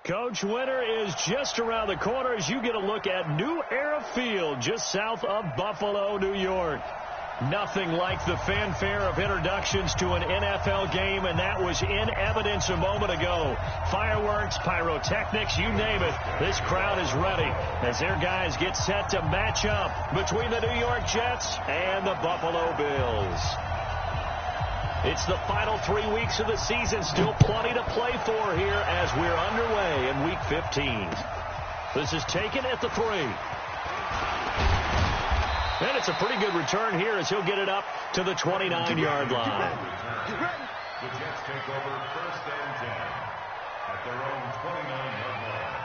Coach, winter is just around the corner as you get a look at New Era Field just south of Buffalo, New York. Nothing like the fanfare of introductions to an NFL game, and that was in evidence a moment ago. Fireworks, pyrotechnics, you name it. This crowd is ready as their guys get set to match up between the New York Jets and the Buffalo Bills. It's the final 3 weeks of the season. Still plenty to play for here as we're underway in Week 15. This is taken at the 3. And it's a pretty good return here as he'll get it up to the 29-yard line. The Jets take over 1st and 10 at their own 29-yard line.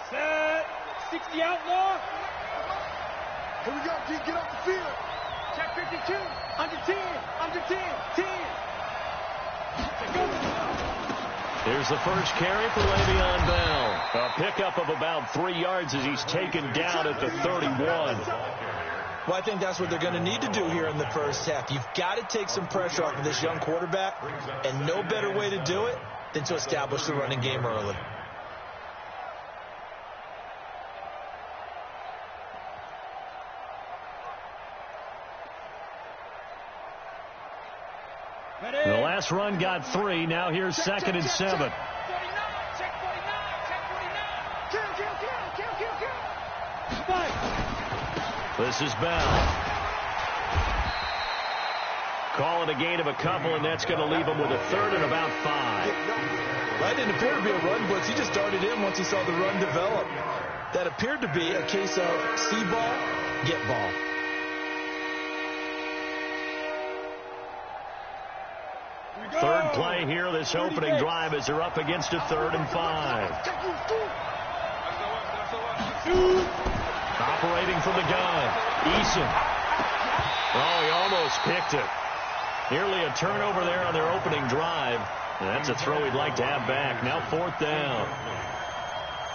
Set. 60 outlaw. Here we go, D. Get off the field. Check 52. Under 10. Under 10. 10. Here's the first carry for Le'Veon Bell. A pickup of about 3 yards as he's taken down at the 31. Well, I think that's what they're going to need to do here in the first half. You've got to take some pressure off of this young quarterback, and no better way to do it than to establish the running game early. The last run got 3. Now here's 2nd and 7. 49. Check 49. Check 49. Kill. Spike. This is Bell. Call it a gain of a couple, and that's going to leave him with a 3rd and about 5. That didn't appear to be a run blitz. He just darted in once he saw the run develop. That appeared to be a case of see ball, get ball. Third play here, this opening drive, as they're up against a 3rd and 5. Operating from the gun, Eason. Oh, he almost picked it. Nearly a turnover there on their opening drive. And that's a throw he'd like to have back. Now 4th down.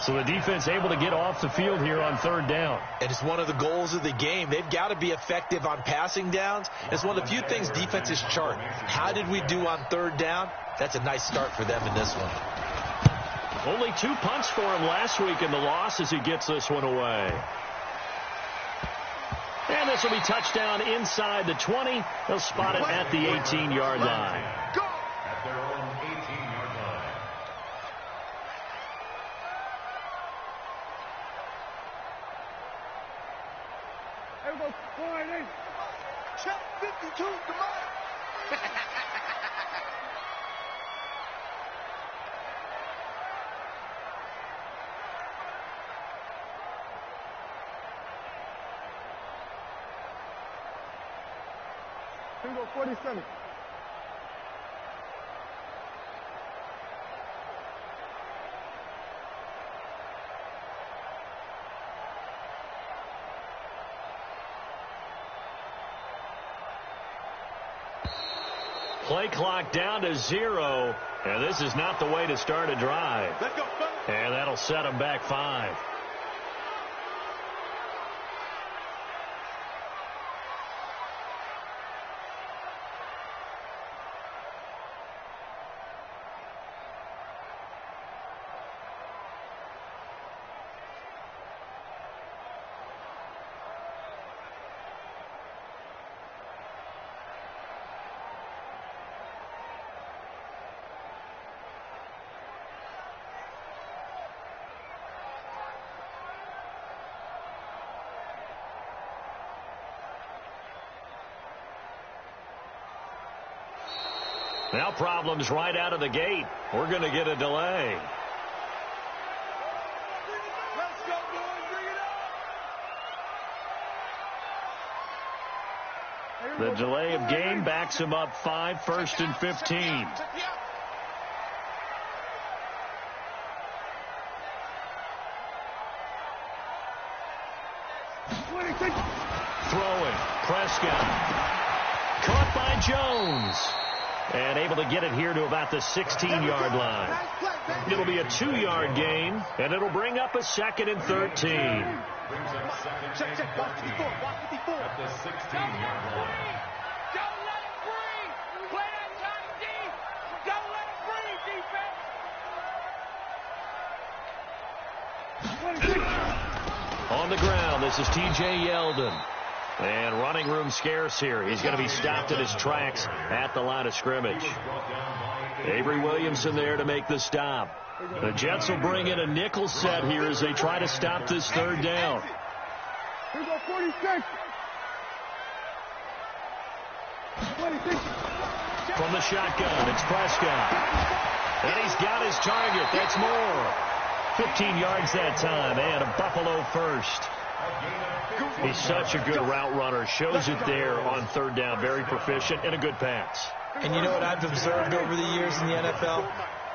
So the defense able to get off the field here on 3rd down. And it's one of the goals of the game. They've got to be effective on passing downs. It's one of the few things defenses chart. How did we do on 3rd down? That's a nice start for them in this one. Only 2 punts for him last week in the loss as he gets this one away. And this will be touchdown inside the 20. They'll spot it at the 18-yard line. Go! At their own 18-yard line. There we go. 40. Check 52. Come on. Here we go. 47. Play clock down to 0. And this is not the way to start a drive. Let's go. And that'll set them back 5. Now problems right out of the gate. We're going to get a delay. Let's go, boys. Bring it up. The delay of game backs him up 5, 1st and 15. Throwing. Prescott. Caught by Jones. And able to get it here to about the 16-yard line. It'll be a 2-yard gain, and it'll bring up a 2nd and 13. Check. Watch 54. At the 16-yard line. Don't let it breathe. Play that tight D. Don't let it breathe, defense. On the ground, this is T.J. Yeldon. And running room scarce here. He's going to be stopped in his tracks at the line of scrimmage. Avery Williamson there to make the stop. The Jets will bring in a nickel set here as they try to stop this 3rd down. Here go 46. 26. From the shotgun, it's Prescott. And he's got his target. That's more. 15 yards that time, and a Buffalo first. He's such a good route runner. Shows it there on 3rd down. Very proficient and a good pass. And you know what I've observed over the years in the NFL?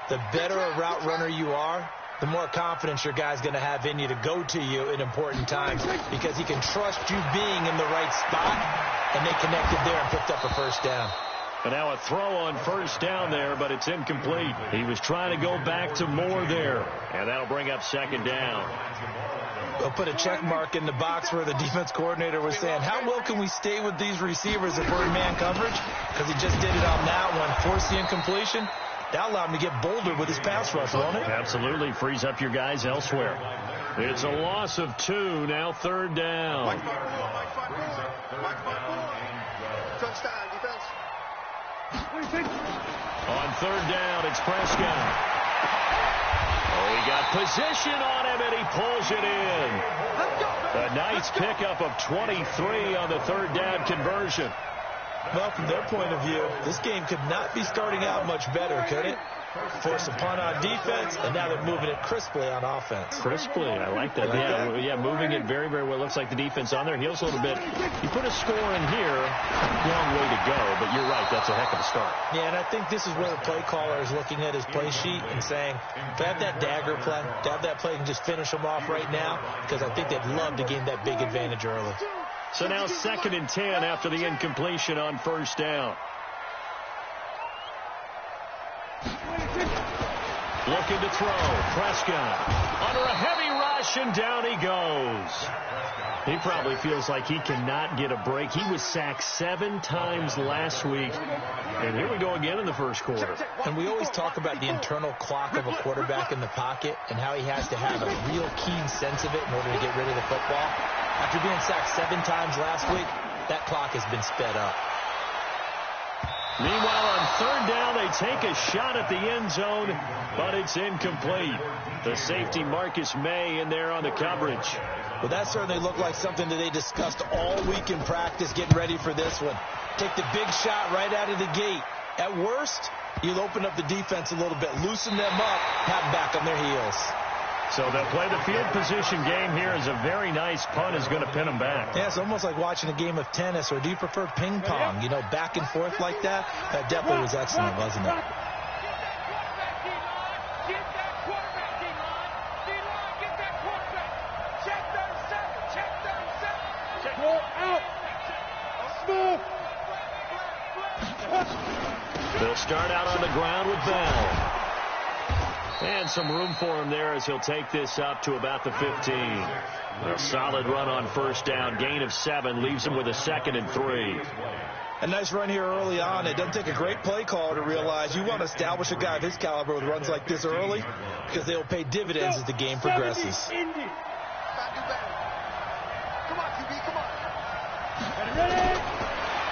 The better a route runner you are, the more confidence your guy's going to have in you to go to you in important times because he can trust you being in the right spot, and they connected there and picked up a 1st down. And now a throw on 1st down there, but it's incomplete. He was trying to go back to Moore there, and that'll bring up 2nd down. They'll put a check mark in the box where the defense coordinator was saying, how well can we stay with these receivers if we're in man coverage? Because he just did it on that one, forced the incompletion. That allowed him to get bolder with his pass rush, won't it? Absolutely. Frees up your guys elsewhere. It's a loss of 2, now 3rd down. Watch my ball. Touchdown, defense. 26. On 3rd down, it's Prescott. Oh, he got position on him, and he pulls it in. A nice pickup of 23 on the 3rd down conversion. Well, from their point of view, this game could not be starting out much better, could it? Force a punt on defense, and now they're moving it crisply on offense. Crisply, I like that. Yeah, moving it very, very well. Looks like the defense on their heels a little bit. You put a score in here, long way to go, but you're right, that's a heck of a start. Yeah, and I think this is where the play caller is looking at his play sheet and saying, to have that dagger play, to have that play and just finish them off right now, because I think they'd love to gain that big advantage early. So now 2nd and 10 after the incompletion on 1st down. Looking to throw. Prescott under a heavy rush, and down he goes. He probably feels like he cannot get a break. He was sacked 7 times last week. And here we go again in the 1st quarter. And we always talk about the internal clock of a quarterback in the pocket and how he has to have a real keen sense of it in order to get rid of the football. After being sacked 7 times last week, that clock has been sped up. Meanwhile, on 3rd down, they take a shot at the end zone, but it's incomplete. The safety, Marcus May, in there on the coverage. Well, that certainly looked like something that they discussed all week in practice, getting ready for this one. Take the big shot right out of the gate. At worst, you'll open up the defense a little bit, loosen them up, have them back on their heels. So they'll play the field position game here as a very nice punt is going to pin them back. Yeah, it's almost like watching a game of tennis, or do you prefer ping pong? You know, back and forth like that? That definitely was excellent, wasn't it? Get that quarterback, D-line. D-line, get that quarterback. Check 37. Check 37. Check. Roll out. Smooth. They'll start out on the ground with Bell. And some room for him there as he'll take this up to about the 15. A solid run on 1st down. Gain of 7 leaves him with a 2nd and 3. A nice run here early on. It doesn't take a great play caller to realize you want to establish a guy of his caliber with runs like this early because they'll pay dividends as the game progresses. Come on, QB, come on.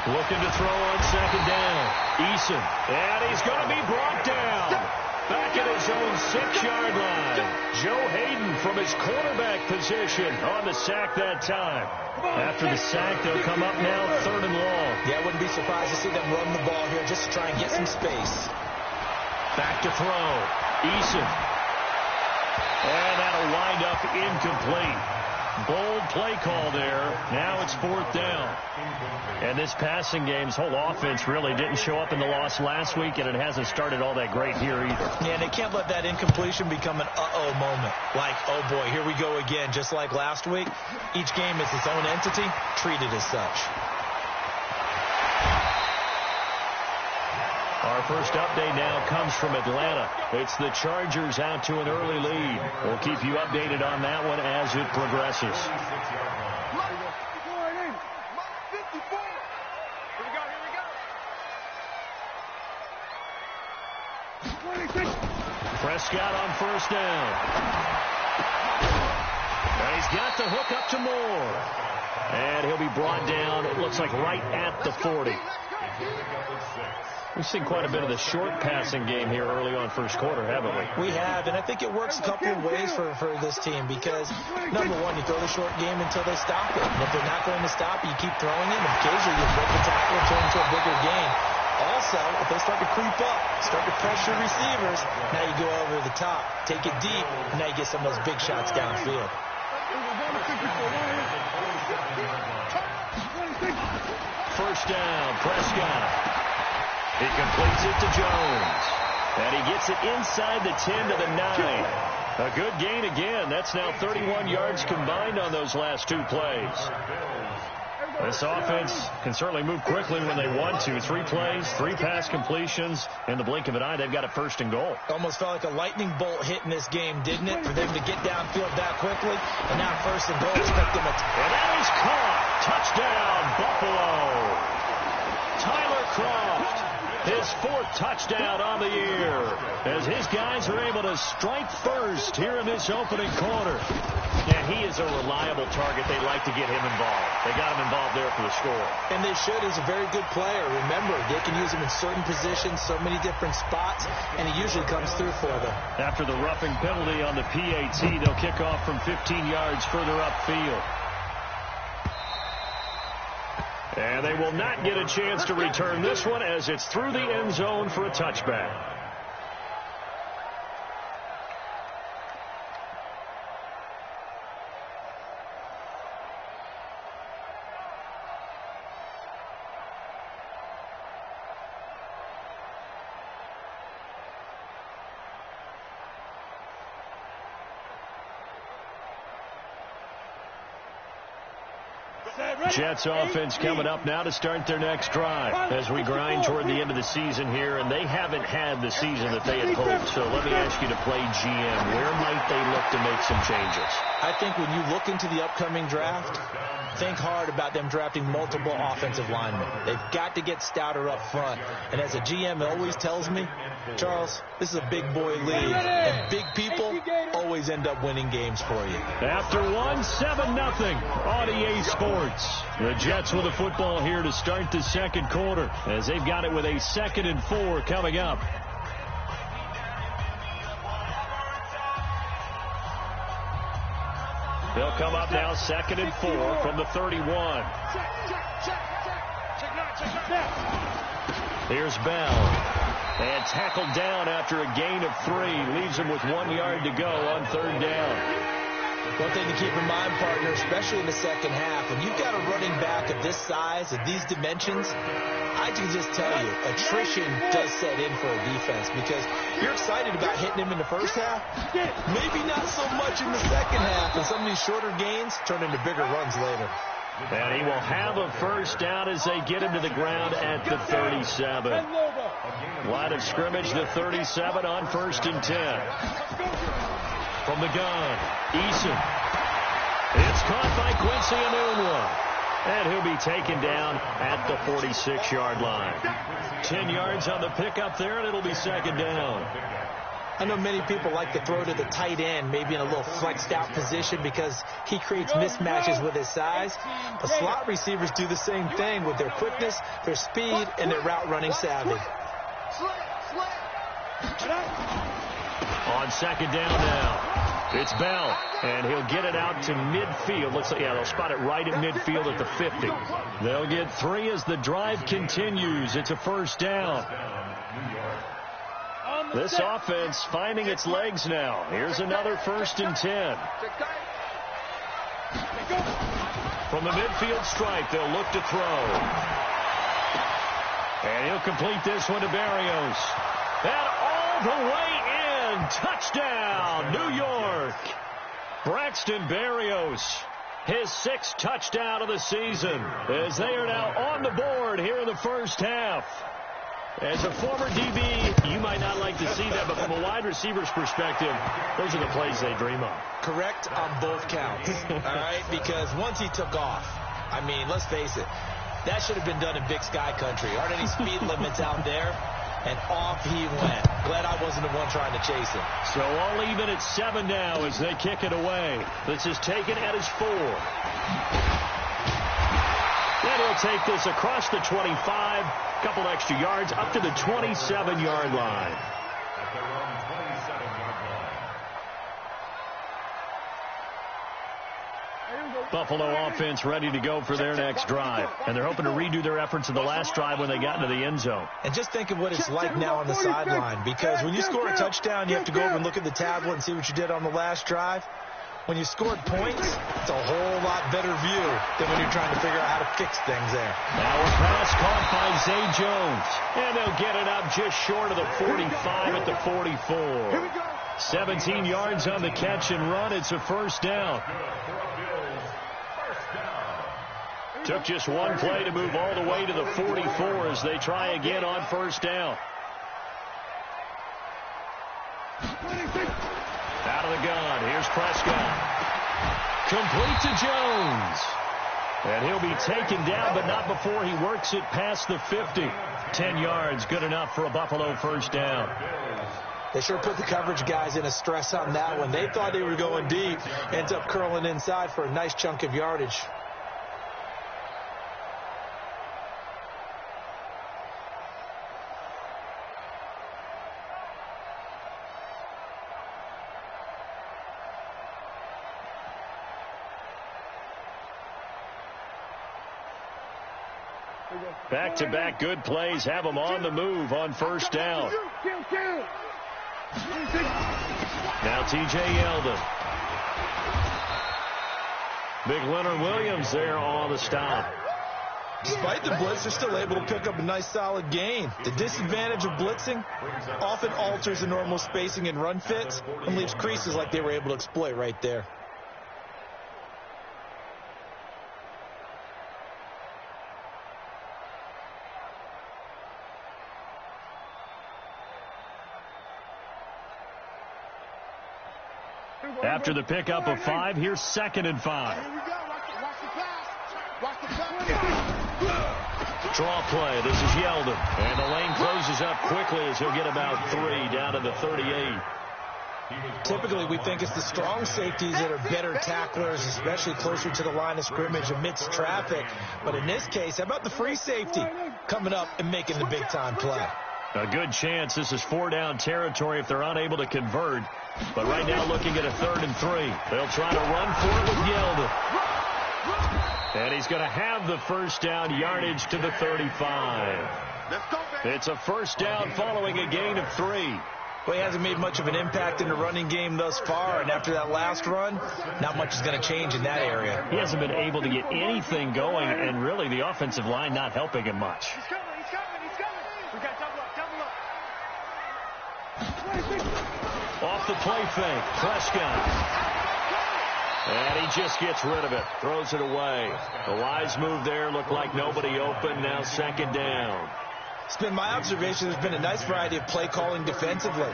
Looking to throw on 2nd down. Eason. And he's going to be brought down. Back at his own 6-yard line. Joe Hayden from his quarterback position on the sack that time. After the sack, they'll come up now 3rd and long. Yeah, I wouldn't be surprised to see them run the ball here just to try and get some space. Back to throw. Eason. And that'll wind up incomplete. Bold play call there. Now it's 4th down. And this passing game's whole offense really didn't show up in the loss last week, and it hasn't started all that great here either. Yeah, and they can't let that incompletion become an uh-oh moment. Like, oh boy, here we go again. Just like last week, each game is its own entity, treated as such. Our first update now comes from Atlanta. It's the Chargers out to an early lead. We'll keep you updated on that one as it progresses. Prescott on first down. And he's got the hook up to Moore. And he'll be brought down, it looks like, right at the 40. We've seen quite a bit of the short passing game here early on first quarter, haven't we? We have, and I think it works a couple of ways for this team because, number one, you throw the short game until they stop it. And if they're not going to stop it, you keep throwing it, and occasionally you break the tackle and turn into a bigger game. Also, if they start to creep up, start to pressure receivers, now you go over the top, take it deep, and now you get some of those big shots downfield. First down, Prescott. He completes it to Jones. And he gets it inside the 10 to the 9. A good gain again. That's now 31 yards combined on those last two plays. This offense can certainly move quickly when they want to. 3 plays, 3 pass completions. In the blink of an eye, they've got a first and goal. Almost felt like a lightning bolt hit in this game, didn't it? For them to get downfield that quickly. And now first and goal, expect them to... And that is caught. Touchdown, Buffalo. Tyler Kroft, his 4th touchdown on the year, as his guys are able to strike first here in this opening quarter. Yeah, he is a reliable target. They like to get him involved. They got him involved there for the score. And they should. He's a very good player. Remember, they can use him in certain positions, so many different spots, and he usually comes through for them. After the roughing penalty on the PAT, they'll kick off from 15 yards further upfield. And they will not get a chance to return this one as it's through the end zone for a touchback. Jets offense coming up now to start their next drive as we grind toward the end of the season here, and they haven't had the season that they had hoped. So let me ask you to play GM. Where might they look to make some changes? I think when you look into the upcoming draft, think hard about them drafting multiple offensive linemen. They've got to get stouter up front. And as a GM always tells me, Charles, this is a big boy league, and big people always end up winning games for you. After 7-0 on EA Sports. The Jets with the football here to start the second quarter as they've got it with a 2nd and 4 coming up. They'll come up now 2nd and 4 from the 31. Here's Bell. And tackled down after a gain of 3. Leaves him with 1 yard to go on 3rd down. One thing to keep in mind, partner, especially in the second half, when you've got a running back of this size, of these dimensions, I can just tell you, attrition does set in for a defense because you're excited about hitting him in the first half, maybe not so much in the second half, and some of these shorter gains turn into bigger runs later. And he will have a first down as they get him to the ground at the 37. Line of scrimmage, the 37 on 1st and 10. From the gun, Eason. It's caught by Quincy Enunwa. And he'll be taken down at the 46-yard line. 10 yards on the pickup there, and it'll be 2nd down. I know many people like to throw to the tight end, maybe in a little flexed out position because he creates mismatches with his size. But slot receivers do the same thing with their quickness, their speed, and their route running savvy. On 2nd down now, it's Bell, and he'll get it out to midfield. Looks like, yeah, they'll spot it right at midfield at the 50. They'll get 3 as the drive continues. It's a first down. This offense finding its legs now. Here's another 1st and 10. From the midfield stripe, they'll look to throw. And he'll complete this one to Berrios. And all the way in. Touchdown, New York. Braxton Berrios, his 6th touchdown of the season, as they are now on the board here in the first half. As a former DB, you might not like to see that, but from a wide receiver's perspective, those are the plays they dream of. Correct on both counts, all right? Because once he took off, I mean, let's face it, that should have been done in Big Sky country. Aren't any speed limits out there? And off he went. Glad I wasn't the one trying to chase him. So all even at 7 now as they kick it away. This is taken at his 4. And he'll take this across the 25. Couple extra yards up to the 27-yard line. At their own 27-yard line. Buffalo offense ready to go for their next drive. And they're hoping to redo their efforts in the last drive when they got into the end zone. And just think of what it's like now on the sideline. Because when you score a touchdown, you have to go over and look at the tablet and see what you did on the last drive. When you scored points, it's a whole lot better view than when you're trying to figure out how to fix things there. Now a pass caught by Zay Jones. And they'll get it up just short of the 45 at the 44. 17 yards on the catch and run. It's a first down. Took just one play to move all the way to the 44 as they try again on first down. Out of the gun. Here's Prescott. Complete to Jones. And he'll be taken down, but not before he works it past the 50. 10 yards, good enough for a Buffalo first down. They sure put the coverage guys in a stress on that one. They thought they were going deep. Ends up curling inside for a nice chunk of yardage. Back-to-back good plays have them on the move on first down. Now T.J. Yeldon. Big Leonard Williams there on the stop. Despite the blitz, they're still able to pick up a nice solid gain. The disadvantage of blitzing often alters the normal spacing and run fits and leaves creases like they were able to exploit right there. After the pickup of 5, here's 2nd and 5. Draw play. This is Yeldon. And the lane closes up quickly as he'll get about 3 down to the 38. Typically, we think it's the strong safeties that are better tacklers, especially closer to the line of scrimmage amidst traffic. But in this case, how about the free safety coming up and making the big-time play? A good chance this is 4-down territory if they're unable to convert. But right now looking at a 3rd and 3. They'll try to run for it with Yeldon. And he's going to have the first down yardage to the 35. It's a first down following a gain of 3. Well, he hasn't made much of an impact in the running game thus far, and after that last run, not much is going to change in that area. He hasn't been able to get anything going, and really the offensive line not helping him much. He's coming. We got double up. Off the play fake, Prescott. And he just gets rid of it, throws it away. A wise move there, looked like nobody open, now 2nd down. It's been my observation there's been a nice variety of play calling defensively.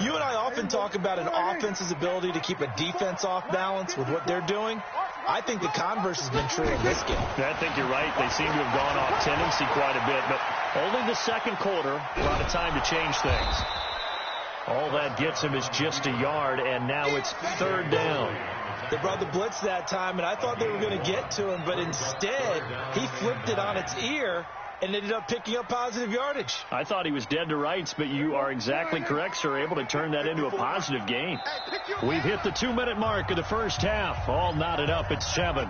You and I often talk about an offense's ability to keep a defense off balance with what they're doing. I think the converse has been true in this game. I think you're right. They seem to have gone off tendency quite a bit, but only the 2nd quarter, a lot of time to change things. All that gets him is just a yard, and now it's 3rd down. They brought the blitz that time, and I thought they were going to get to him, but instead, he flipped it on its ear and ended up picking up positive yardage. I thought he was dead to rights, but you are exactly correct, sir, able to turn that into a positive gain. We've hit the 2-minute mark of the first half. All knotted up at 7.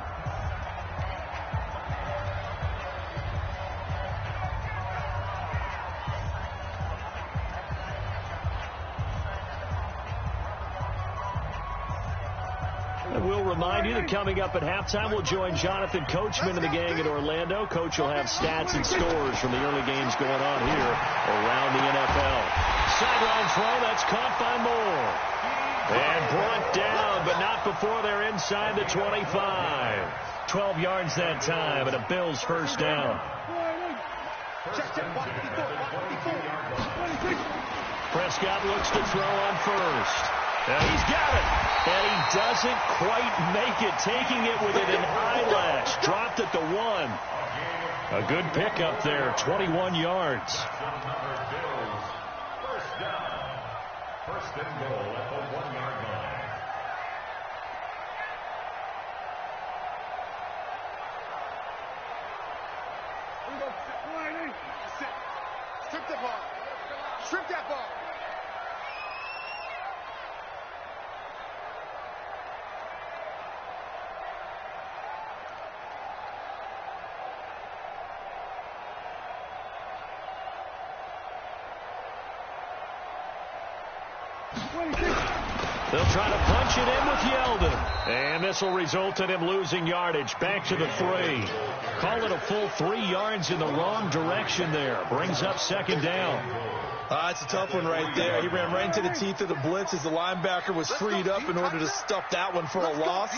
We'll remind you that coming up at halftime, we'll join Jonathan Coachman and the gang at Orlando. Coach will have stats and scores from the early games going on here around the NFL. Sideline throw, that's caught by Moore. And brought down, but not before they're inside the 25. 12 yards that time, and a Bills first down. Prescott looks to throw on first. Now he's got it. And he doesn't quite make it, taking it within an eyelash. Dropped at the 1. A good pickup there, 21 yards. First down. First and goal at the 1-yard line. Strip that ball. Strip that ball. They'll try to punch it in with Yeldon. And this will result in him losing yardage. Back to the 3. Call it a full 3 yards in the wrong direction there. Brings up second down. It's a tough one right there. He ran right into the teeth of the blitz as the linebacker was freed up in order to stuff that one for a loss.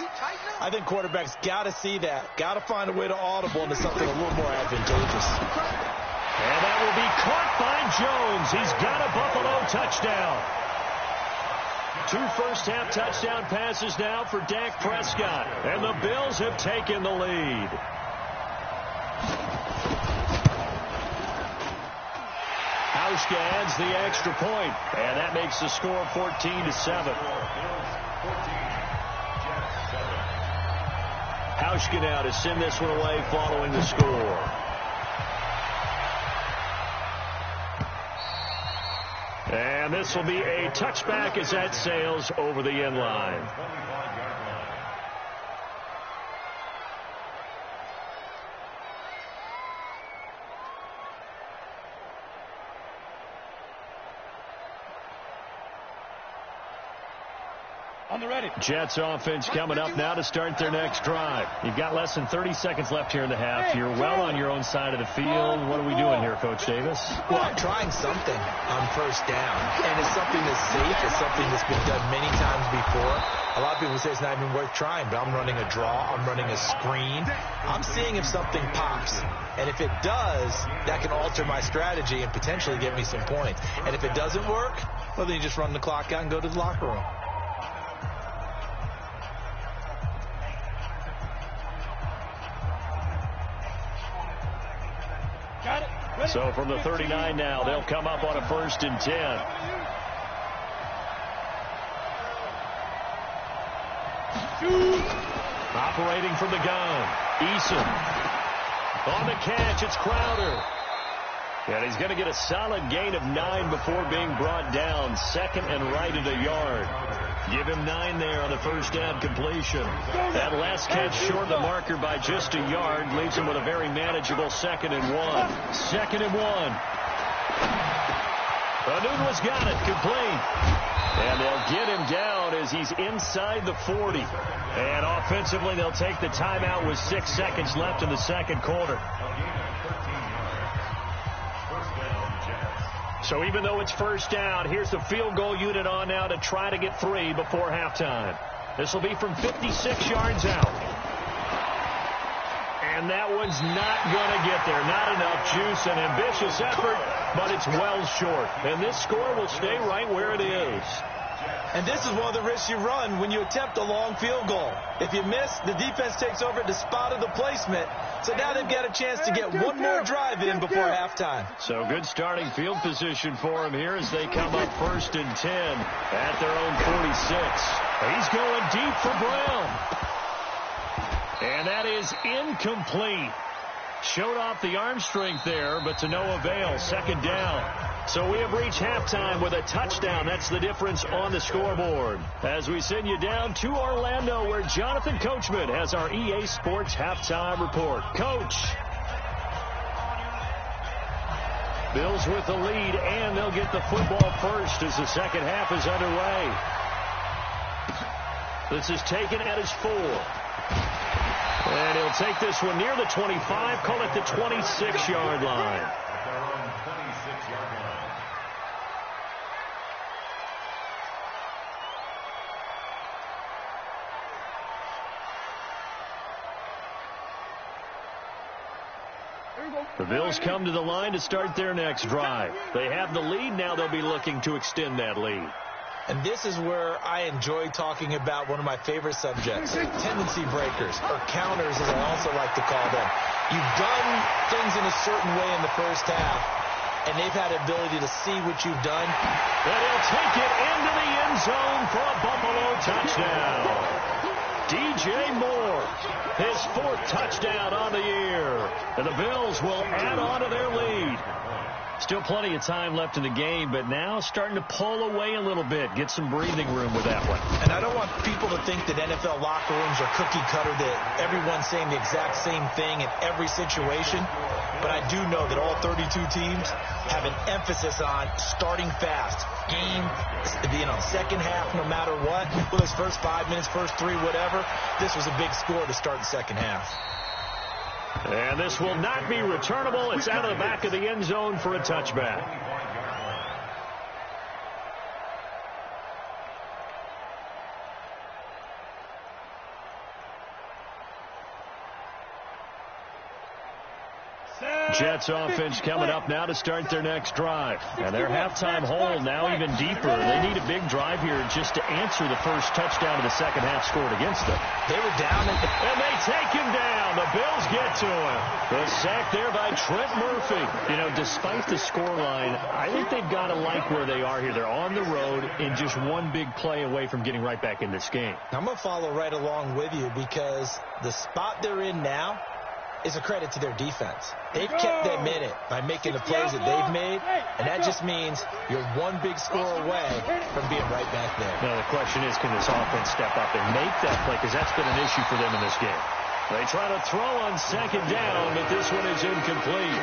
I think quarterbacks got to see that. Got to find a way to audible into something a little more advantageous. And that will be caught by Jones. He's got a Buffalo touchdown. 2 first-half touchdown passes now for Dak Prescott. And the Bills have taken the lead. Hauschka adds the extra point, and that makes the score 14-7. Hauschka now to send this one away following the score. And this will be a touchback as that sails over the end line. On the ready. Jets offense coming up now to start their next drive. You've got less than 30 seconds left here in the half. You're well on your own side of the field. What are we doing here, Coach Davis? Well, I'm trying something on first down. And it's something that's safe. It's something that's been done many times before. A lot of people say it's not even worth trying, but I'm running a draw. I'm running a screen. I'm seeing if something pops. And if it does, that can alter my strategy and potentially get me some points. And if it doesn't work, well, then you just run the clock out and go to the locker room. So from the 39 now, they'll come up on a 1st and 10. Operating from the gun, Eason. On the catch, it's Crowder. And he's going to get a solid gain of 9 before being brought down. 2nd and right at a yard. Give him 9 there on the first down completion. That last catch short of the marker by just a yard leaves him with a very manageable 2nd and 1. 2nd and 1. Anunwa's got it, complete. And they'll get him down as he's inside the 40. And offensively, they'll take the timeout with 6 seconds left in the second quarter. So even though it's first down, here's the field goal unit on now to try to get 3 before halftime. This will be from 56 yards out. And that one's not going to get there. Not enough juice, an ambitious effort, but it's well short. And this score will stay right where it is. And this is one of the risks you run when you attempt a long field goal. If you miss, the defense takes over at the spot of the placement. So now they've got a chance to get one more drive in before halftime. So good starting field position for him here as they come up 1st and 10 at their own 46. He's going deep for Brown. And that is incomplete. Showed off the arm strength there, but to no avail. 2nd down. So we have reached halftime with a touchdown. That's the difference on the scoreboard. As we send you down to Orlando, where Jonathan Coachman has our EA Sports halftime report. Coach. Bills with the lead, and they'll get the football first as the second half is underway. This is taken at his 4. And he'll take this one near the 25, call it the 26-yard line. The Bills come to the line to start their next drive. They have the lead. Now they'll be looking to extend that lead. And this is where I enjoy talking about one of my favorite subjects, tendency breakers, or counters as I also like to call them. You've done things in a certain way in the first half, and they've had the ability to see what you've done. And he'll take it into the end zone for a Buffalo touchdown. DJ Moore, his 4th touchdown on the year. And the Bills will add on to their lead. Still plenty of time left in the game, but now starting to pull away a little bit. Get some breathing room with that one. And I don't want people to think that NFL locker rooms are cookie cutter, that everyone's saying the exact same thing in every situation. But I do know that all 32 teams have an emphasis on starting fast. Game, second half, no matter what. Whether it's first 5 minutes, first 3, whatever. This was a big score to start the second half. And this will not be returnable. It's out of the back of the end zone for a touchback. Jets offense coming up now to start their next drive. And their halftime hole now even deeper. They need a big drive here just to answer the first touchdown of the second half scored against them. They were down. And they take him down. The Bills get to him. The sack there by Trent Murphy. Despite the scoreline, I think they've got to like where they are here. They're on the road and just one big play away from getting right back in this game. I'm going to follow right along with you because the spot they're in now is a credit to their defense. They've kept them in it by making the plays that they've made, and that just means you're one big score away from being right back there. Now, the question is, can this offense step up and make that play? Because that's been an issue for them in this game. They try to throw on second down, but this one is incomplete.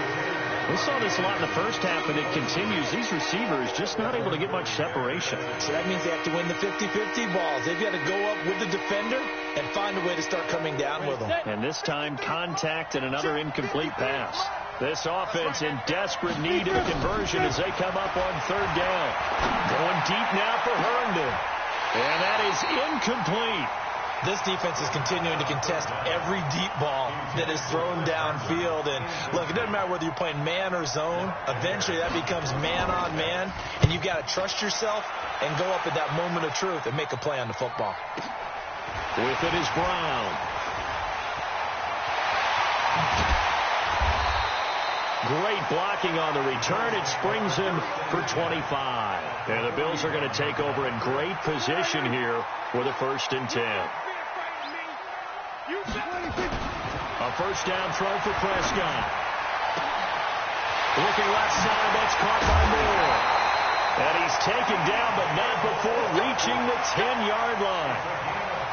We saw this a lot in the first half, and it continues. These receivers just not able to get much separation. So that means they have to win the 50-50 balls. They've got to go up with the defender and find a way to start coming down with them. And this time, contact and another incomplete pass. This offense in desperate need of a conversion as they come up on third down. Going deep now for Herndon. And that is incomplete. This defense is continuing to contest every deep ball that is thrown downfield. And, look, it doesn't matter whether you're playing man or zone. Eventually, that becomes man-on-man. And you've got to trust yourself and go up at that moment of truth and make a play on the football. With it is Brown. Great blocking on the return. It springs him for 25. And the Bills are going to take over in great position here with a 1st and 10. A first down throw for Prescott. Looking left side, that's caught by Moore. And he's taken down, but not before reaching the 10-yard line.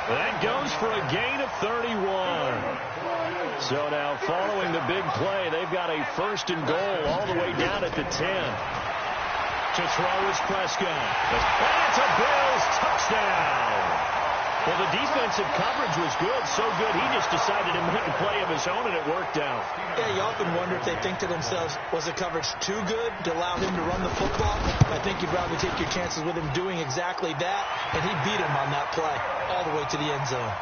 That goes for a gain of 31. So now following the big play, they've got a 1st and goal all the way down at the 10. To throw is Prescott. And it's a Bills touchdown. Well, the defensive coverage was good, so good he just decided to make a play of his own, and it worked out. Yeah, you often wonder if they think to themselves, was the coverage too good to allow him to run the football? I think you'd rather take your chances with him doing exactly that, and he beat him on that play all the way to the end zone.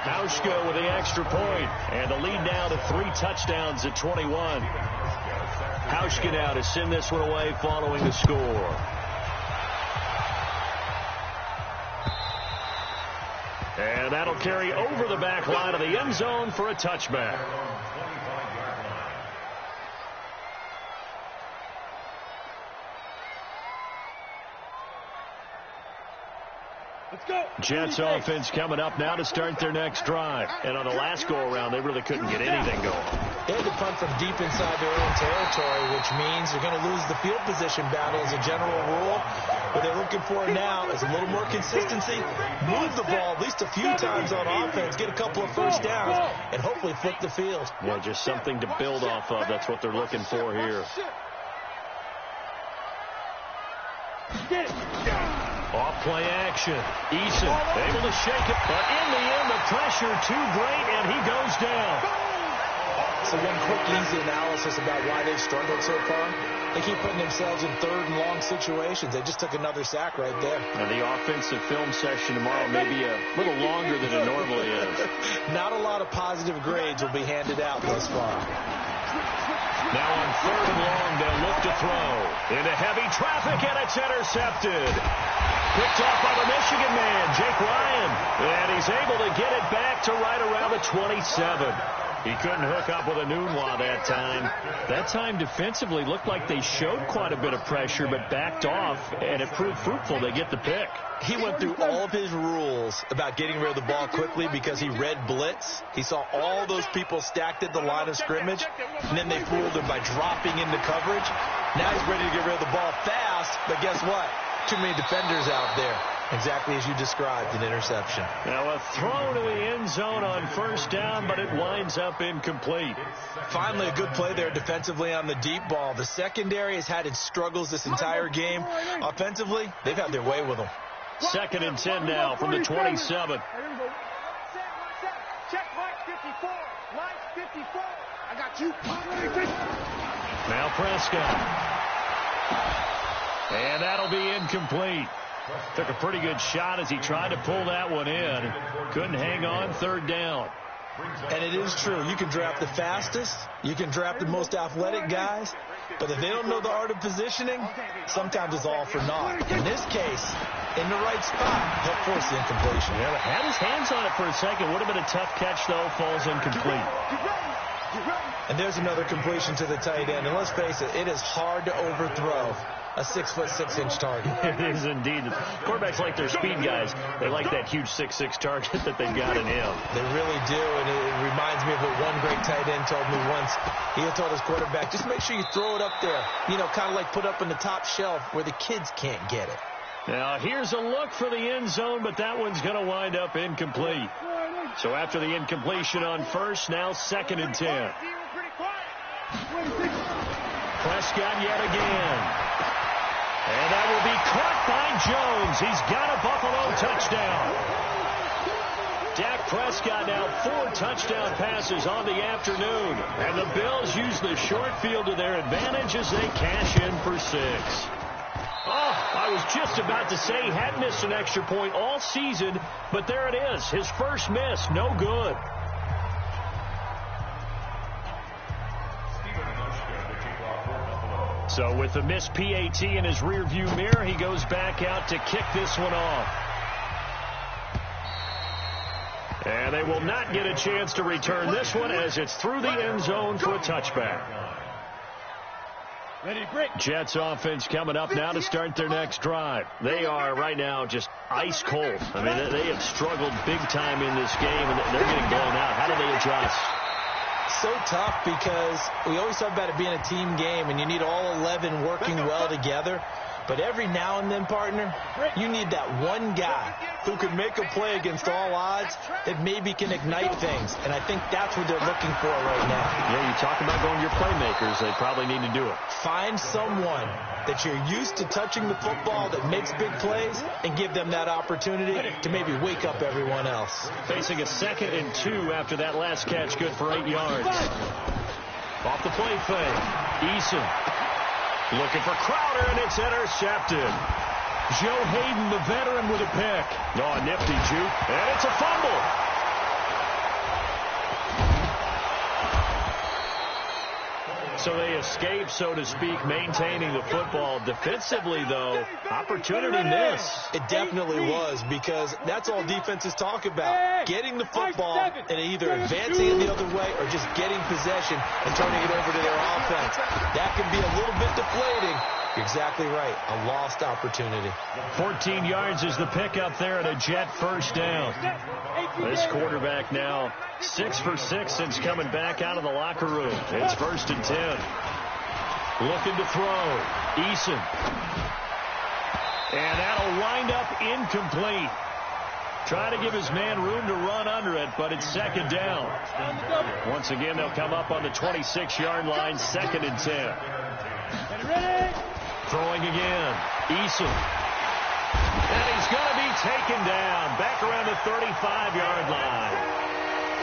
Hauschka with the extra point, and the lead now to 3 touchdowns at 21. Hauschka now to send this one away following the score. And that'll carry over the back line of the end zone for a touchback. Jets offense coming up now to start their next drive. And on the last go-around, they really couldn't get anything going. They had to punt from deep inside their own territory, which means they're going to lose the field position battle as a general rule. What they're looking for now is a little more consistency, move the ball at least a few times on offense, get a couple of first downs, and hopefully flip the field. Yeah, just something to build off of. That's what they're looking for here. Off play action. Eason able to shake it, but in the end, the pressure too great, and he goes down. So one quick, easy analysis about why they've struggled so far. They keep putting themselves in 3rd and long situations. They just took another sack right there. And the offensive film session tomorrow may be a little longer than it normally is. Not a lot of positive grades will be handed out thus far. Now on 3rd and long, they'll look to throw. Into heavy traffic, and it's intercepted. Picked off by the Michigan man, Jake Ryan. And he's able to get it back to right around the 27. He couldn't hook up with a Nunwa that time. That time defensively looked like they showed quite a bit of pressure but backed off, and it proved fruitful. They get the pick. He went through all of his rules about getting rid of the ball quickly because he read blitz. He saw all those people stacked at the line of scrimmage, and then they fooled him by dropping into coverage. Now he's ready to get rid of the ball fast, but guess what? Too many defenders out there. Exactly as you described, an interception. Now a throw to the end zone on 1st down, but it winds up incomplete. Finally, a good play there defensively on the deep ball. The secondary has had its struggles this entire game. Offensively, they've had their way with them. 2nd and 10 now from the 27. Check Mike 54. Mike 54. I got you. Now Prescott. And that'll be incomplete. Took a pretty good shot as he tried to pull that one in. Couldn't hang on 3rd down. And it is true. You can draft the fastest. You can draft the most athletic guys. But if they don't know the art of positioning, sometimes it's all for naught. In this case, in the right spot, he'll force the incompletion. Yeah, had his hands on it for a second. Would have been a tough catch, though. Falls incomplete. And there's another completion to the tight end. And let's face it, it is hard to overthrow a 6'6" target. It is indeed. Quarterbacks like their speed guys. They like that huge 6'6" target that they've got in him. They really do, and it reminds me of what one great tight end told me once. He had told his quarterback, just make sure you throw it up there, kind of like put up in the top shelf where the kids can't get it. Now here's a look for the end zone, but that one's going to wind up incomplete. So after the incompletion on 1st, now 2nd and 10. Prescott yet again. And that will be caught by Jones. He's got a Buffalo touchdown. Dak Prescott now 4 touchdown passes on the afternoon. And the Bills use the short field to their advantage as they cash in for 6. Oh, I was just about to say he had missed an extra point all season, but there it is. His first miss, no good. So with the missed PAT in his rearview mirror, he goes back out to kick this one off. And they will not get a chance to return this one as it's through the end zone for a touchback. Jets offense coming up now to start their next drive. They are right now just ice cold. I mean, they have struggled big time in this game, and they're getting blown out. How do they adjust? So tough because we always talk about it being a team game, and you need all 11 working well together. But every now and then, partner, you need that one guy who can make a play against all odds that maybe can ignite things. And I think that's what they're looking for right now. Yeah, you talk about going your playmakers. They probably need to do it. Find someone that you're used to touching the football that makes big plays and give them that opportunity to maybe wake up everyone else. Facing a 2nd and 2 after that last catch, good for 8 yards. Off the play fake. Eason looking for Crowder, and it's intercepted. Joe Hayden, the veteran, with a pick. Oh, nifty juke. And it's a fumble. So they escape, so to speak, maintaining the football. Defensively, though, opportunity miss. It definitely was, because that's all defenses talk about. Getting the football and either advancing it the other way or just getting possession and turning it over to their offense. That can be a little bit deflating. You're exactly right. A lost opportunity. 14 yards is the pickup there, and a Jet first down. This quarterback now 6 for 6 since coming back out of the locker room. It's 1st and 10. Looking to throw. Eason. And that'll wind up incomplete. Trying to give his man room to run under it, but it's 2nd down. Once again, they'll come up on the 26-yard line, 2nd and 10. Throwing again. Eason. And he's going to be taken down. Back around the 35-yard line.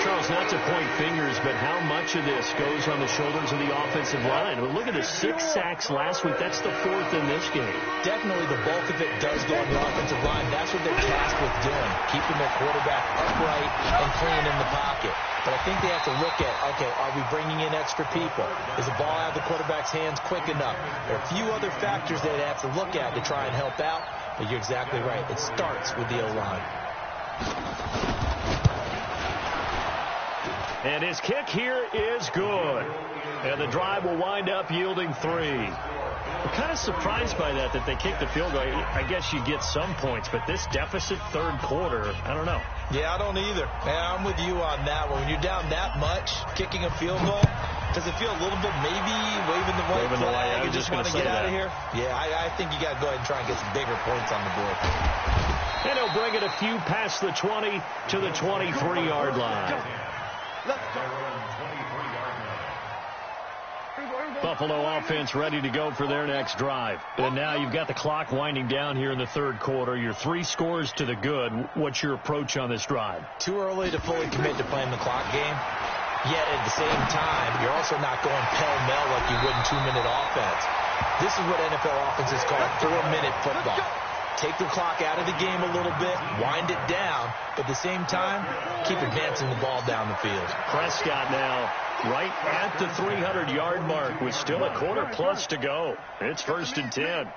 Charles, not to point fingers, but how much of this goes on the shoulders of the offensive line? Well, look at the 6 sacks last week. That's the 4th in this game. Definitely the bulk of it does go on the offensive line. That's what they're tasked with doing, keeping their quarterback upright and clean in the pocket. But I think they have to look at, okay, are we bringing in extra people? Is the ball out of the quarterback's hands quick enough? There are a few other factors that they have to look at to try and help out. But you're exactly right. It starts with the O-line. And his kick here is good. And the drive will wind up yielding 3. I'm kind of surprised by that they kicked the field goal. I guess you get some points, but this deficit third quarter, I don't know. Yeah, I don't either. Yeah, I'm with you on that one. When you're down that much, kicking a field goal, does it feel a little bit maybe waving the white flag and just want to get out of here? Yeah, I think you got to go ahead and try and get some bigger points on the board. And he'll bring it a few past the 20 to the 23-yard line. Let's go. Buffalo offense ready to go for their next drive. And now you've got the clock winding down here in the third quarter. You're 3 scores to the good. What's your approach on this drive? Too early to fully commit to playing the clock game. Yet at the same time, you're also not going pell-mell like you would in 2-minute offense. This is what NFL offenses call 4-minute football. Take the clock out of the game a little bit, wind it down, but at the same time, keep advancing the ball down the field. Prescott now right at the 300-yard mark with still a quarter plus to go. It's 1st and 10.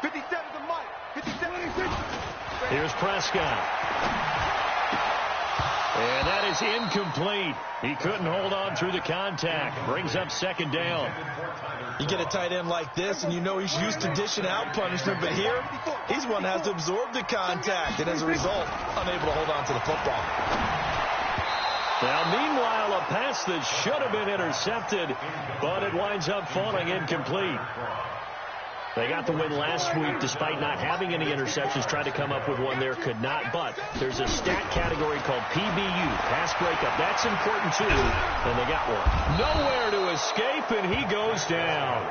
57 to Mike. 57. Here's Prescott. And that is incomplete. He couldn't hold on through the contact. Brings up 2nd down. You get a tight end like this, and you know he's used to dishing out punishment, but here, he's one that has to absorb the contact, and as a result, unable to hold on to the football. Now, meanwhile, a pass that should have been intercepted, but it winds up falling incomplete. They got the win last week despite not having any interceptions. Tried to come up with one there, could not. But there's a stat category called PBU, pass breakup. That's important, too, and they got one. Nowhere to escape, and he goes down.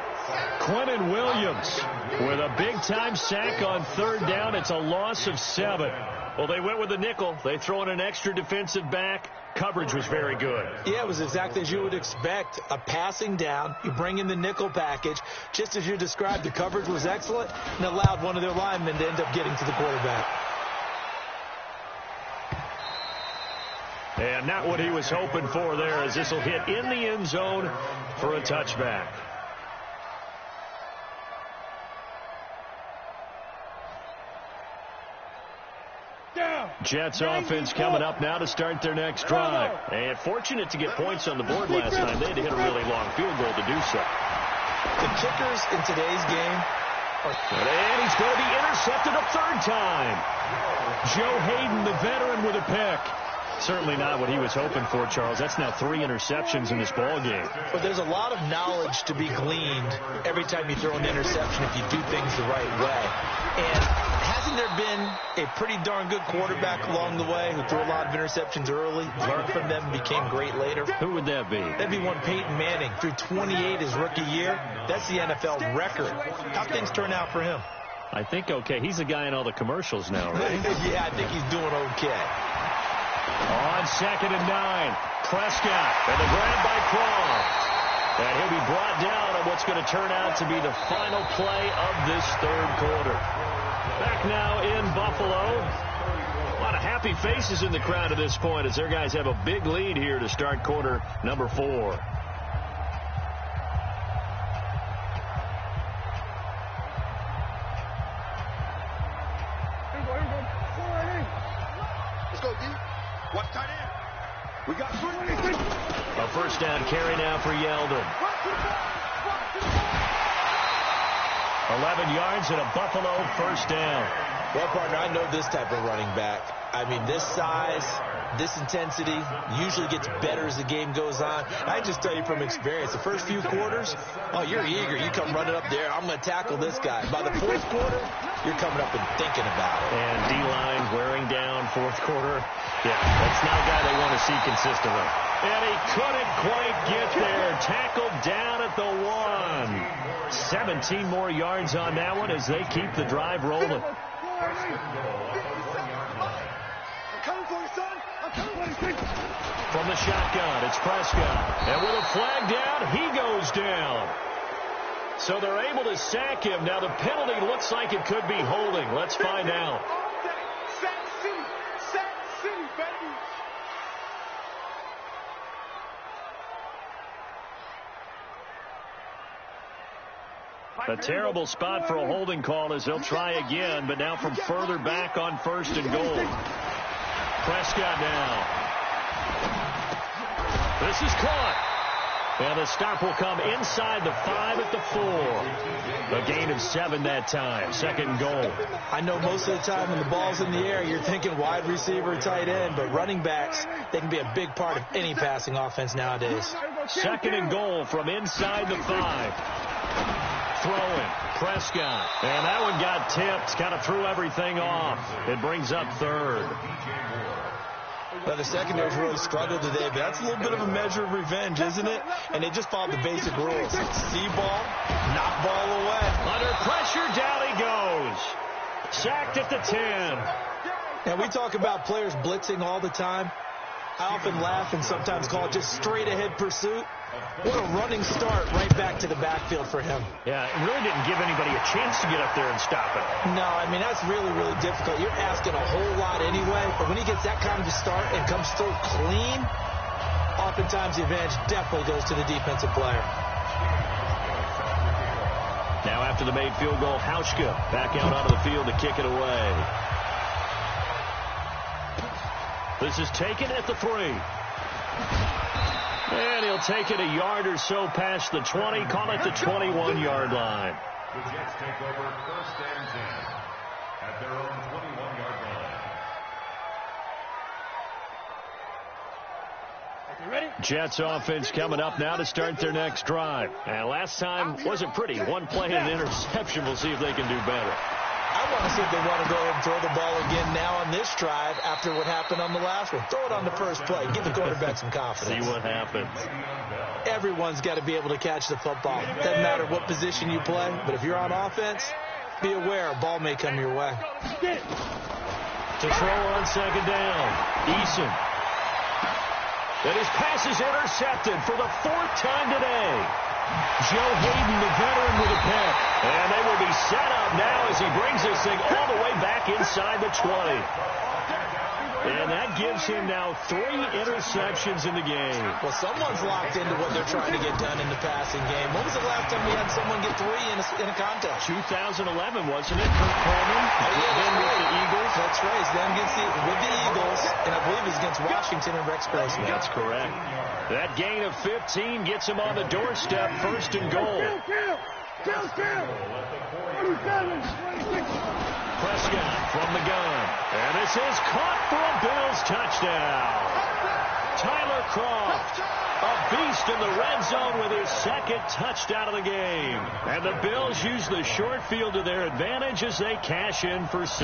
Quentin Williams with a big-time sack on 3rd down. It's a loss of 7. Well, they went with the nickel. They throw in an extra defensive back. Coverage was very good. Yeah, it was exactly as you would expect. A passing down. You bring in the nickel package. Just as you described, the coverage was excellent and allowed one of their linemen to end up getting to the quarterback. And not what he was hoping for there, as this will hit in the end zone for a touchback. Jets offense coming up now to start their next drive. And fortunate to get points on the board last time. They had to hit a really long field goal to do so. The kickers in today's game are... And he's going to be intercepted a 3rd time. Joe Hayden, the veteran, with a pick. Certainly not what he was hoping for, Charles. That's now 3 interceptions in this ball game. But there's a lot of knowledge to be gleaned every time you throw an interception if you do things the right way. And hasn't there been a pretty darn good quarterback along the way who threw a lot of interceptions early, learned from them, and became great later? Who would that be? That'd be one Peyton Manning. Threw 28 his rookie year. That's the NFL record. How things turn out for him? I think okay. He's the guy in all the commercials now, right? Yeah, I think he's doing okay. On 2nd and 9, Prescott, and the grab by Craw. And he'll be brought down on what's going to turn out to be the final play of this third quarter. Back now in Buffalo. A lot of happy faces in the crowd at this point as their guys have a big lead here to start quarter number 4. Let's go, D. Watch tight end. We got A 1st down carry now for Yeldon. 11 yards and a Buffalo 1st down. Well, partner, I know this type of running back. I mean, this size, this intensity usually gets better as the game goes on. I just tell you from experience, the first few quarters, oh, you're eager. You come running up there. I'm going to tackle this guy. By the 4th quarter, you're coming up and thinking about it. And D-line wearing down 4th quarter. Yeah, that's not a guy they want to see consistently. And he couldn't quite get there. Tackled down at the 1. 17 more yards on that one as they keep the drive rolling. From the shotgun, it's Prescott. And with a flag down, he goes down. So they're able to sack him. Now the penalty looks like it could be holding. Let's find out. baby. A terrible spot for a holding call as they'll try again, but now from further back on 1st and goal. Prescott now. This is caught. And the stop will come inside the 5 at the 4. A gain of 7 that time. 2nd and goal. I know most of the time when the ball's in the air, you're thinking wide receiver, tight end, but running backs, they can be a big part of any passing offense nowadays. 2nd and goal from inside the 5. Throwing. Prescott. And that one got tipped. Kind of threw everything off. It brings up 3rd. Well, the secondary's really struggled today, but that's a little bit of a measure of revenge, isn't it? And they just followed the basic rules. See ball, knock ball away. Under pressure, down he goes. Sacked at the 10. And we talk about players blitzing all the time. I often laugh and sometimes call it just straight-ahead pursuit. What a running start right back to the backfield for him. Yeah, it really didn't give anybody a chance to get up there and stop it. No, I mean, that's really, really difficult. You're asking a whole lot anyway, but when he gets that kind of a start and comes through clean, oftentimes the advantage definitely goes to the defensive player. Now after the made field goal, Hauschka back out onto the field to kick it away. This is taken at the 3. And he'll take it a yard or so past the 20, call it the 21-yard line. The Jets take over 1st and 10 at their own 21-yard line. You ready? Jets offense coming up now to start their next drive. And last time wasn't pretty. One play and an interception. We'll see if they can do better. I want to see if they want to go ahead and throw the ball again now on this drive after what happened on the last one. Throw it on the first play. Give the quarterback some confidence. See what happens. Everyone's got to be able to catch the football. Doesn't matter what position you play, but if you're on offense, be aware a ball may come your way. To throw on 2nd down. Eason. And his pass is intercepted for the 4th time today. Joe Hayden, the veteran, with a pick. And they will be set up now as he brings this thing all the way back inside the 20. And that gives him now 3 interceptions in the game. Well, someone's locked into what they're trying to get done in the passing game. When was the last time we had someone get 3 in a contest? 2011, wasn't it? Kurt Coleman. Then with the Eagles. That's right. It's then with the Eagles, and I believe it's against Washington and Rex Grossman. That's correct. That gain of 15 gets him on the doorstep, 1st and goal. Prescott from the gun. And this is caught for a Bills touchdown. Tyler Kroft, a beast in the red zone with his 2nd touchdown of the game. And the Bills use the short field to their advantage as they cash in for 6.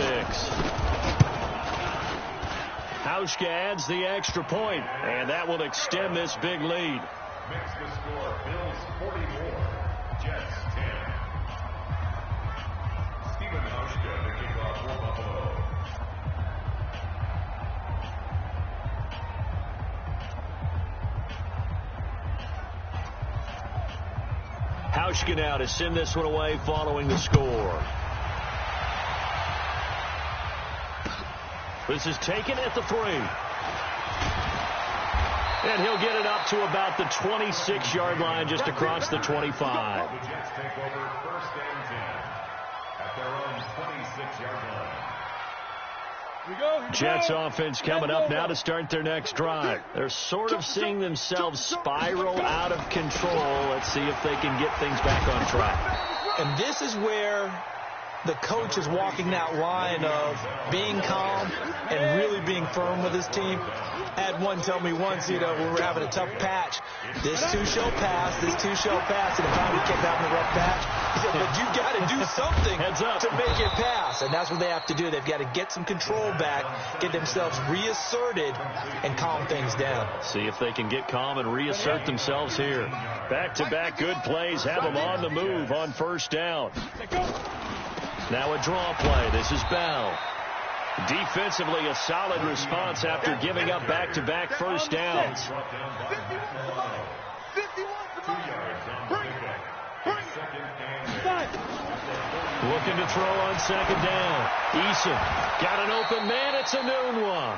Hauschka adds the extra point, and that will extend this big lead. Makes the score Bills 44, Jets 10. Stephen Hauschka to kick off for Buffalo. Hauschka now to send this one away following the score. This is taken at the 3. And he'll get it up to about the 26-yard line just across the 25. The Jets take over 1st and 10 at their own 26-yard line. Jets offense coming up now to start their next drive. They're sort of seeing themselves spiral out of control. Let's see if they can get things back on track. And this is where the coach is walking that line of being calm and really being firm with his team. I had one tell me once, when we were having a tough patch, this too shall pass, this too shall pass, and if I kept having a rough patch, he said, but you got to do something to make it pass, and that's what they have to do. They've got to get some control back, get themselves reasserted, and calm things down. See if they can get calm and reassert themselves here. Back-to-back good plays have them on the move on 1st down. Now a draw play. This is Bell. Defensively, a solid response after giving up back-to-back 1st downs. 2 yards on the pickup. 2nd and 10. Looking to throw on 2nd down. Eason got an open man. It's a noon one.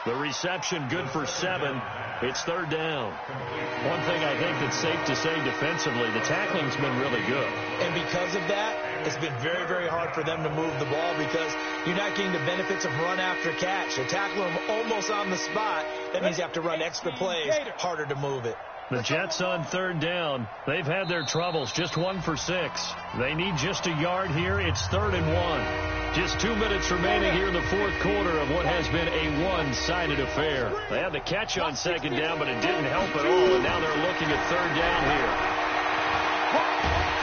The reception good for 7. It's third down. One thing I think that's safe to say defensively, the tackling's been really good. And because of that, it's been very, very hard for them to move the ball because you're not getting the benefits of run after catch. They're tackling them almost on the spot. That means you have to run extra plays, harder to move it. The Jets on third down. They've had their troubles, just 1 for 6. They need just a yard here. It's 3rd and 1. Just 2 minutes remaining here in the fourth quarter of what has been a one-sided affair. They had the catch on second down, but it didn't help at all, and now they're looking at third down here.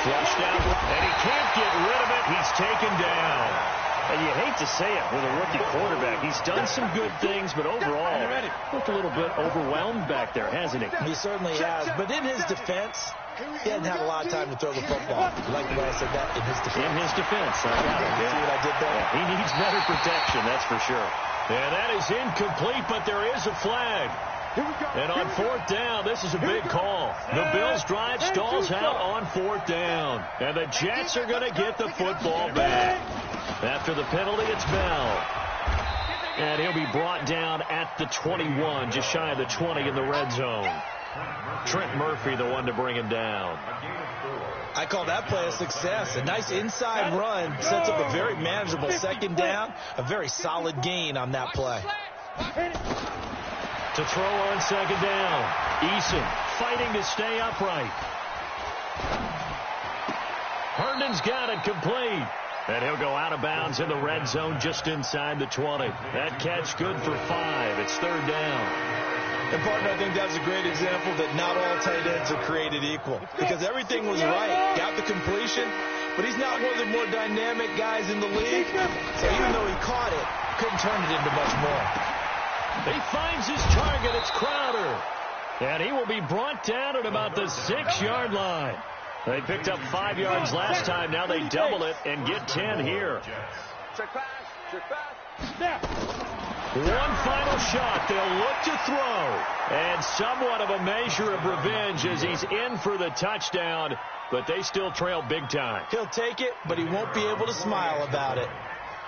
Flushed out, and he can't get rid of it. He's taken down. And you hate to say it with a rookie quarterback. He's done some good things, but overall, looked a little bit overwhelmed back there, hasn't he? He certainly has. But in his defense, he hadn't had a lot of time to throw the football. You like the way I said that? In his defense. In his defense. I got it. See what I did there? Yeah, he needs better protection, that's for sure. And that is incomplete, but there is a flag. And on fourth down, this is a big call. The Bills' drive stalls out on fourth down. And the Jets are going to get the football back. After the penalty, it's Bell. And he'll be brought down at the 21, just shy of the 20 in the red zone. Trent Murphy, the one to bring him down. I call that play a success. A nice inside run sets up a very manageable second down. A very solid gain on that play. To throw on second down. Eason fighting to stay upright. Herndon's got it complete. And he'll go out of bounds in the red zone just inside the 20. That catch good for 5. It's third down. And, partner, I think that's a great example that not all tight ends are created equal. Because everything was right. Got the completion, but he's not one of the more dynamic guys in the league. So even though he caught it, couldn't turn it into much more. He finds his target. It's Crowder. And he will be brought down at about the 6-yard line. They picked up 5 yards last time. Now they double it and get 10 here. One final shot. They'll look to throw. And somewhat of a measure of revenge as he's in for the touchdown. But they still trail big time. He'll take it, but he won't be able to smile about it.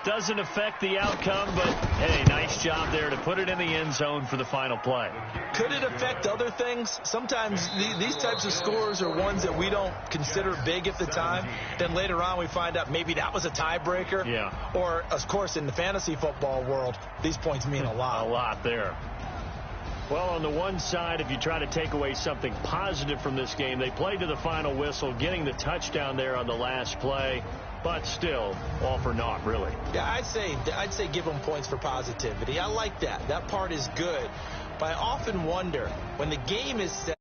Doesn't affect the outcome, but, hey, nice job there to put it in the end zone for the final play. Could it affect other things? Sometimes these types of scores are ones that we don't consider big at the time. Then later on we find out maybe that was a tiebreaker. Yeah. Or, of course, in the fantasy football world, these points mean a lot. A lot there. Well, on the one side, if you try to take away something positive from this game, they played to the final whistle, getting the touchdown there on the last play. But still, all for naught, really. Yeah, I'd say give them points for positivity. I like that. That part is good. But I often wonder, when the game is set,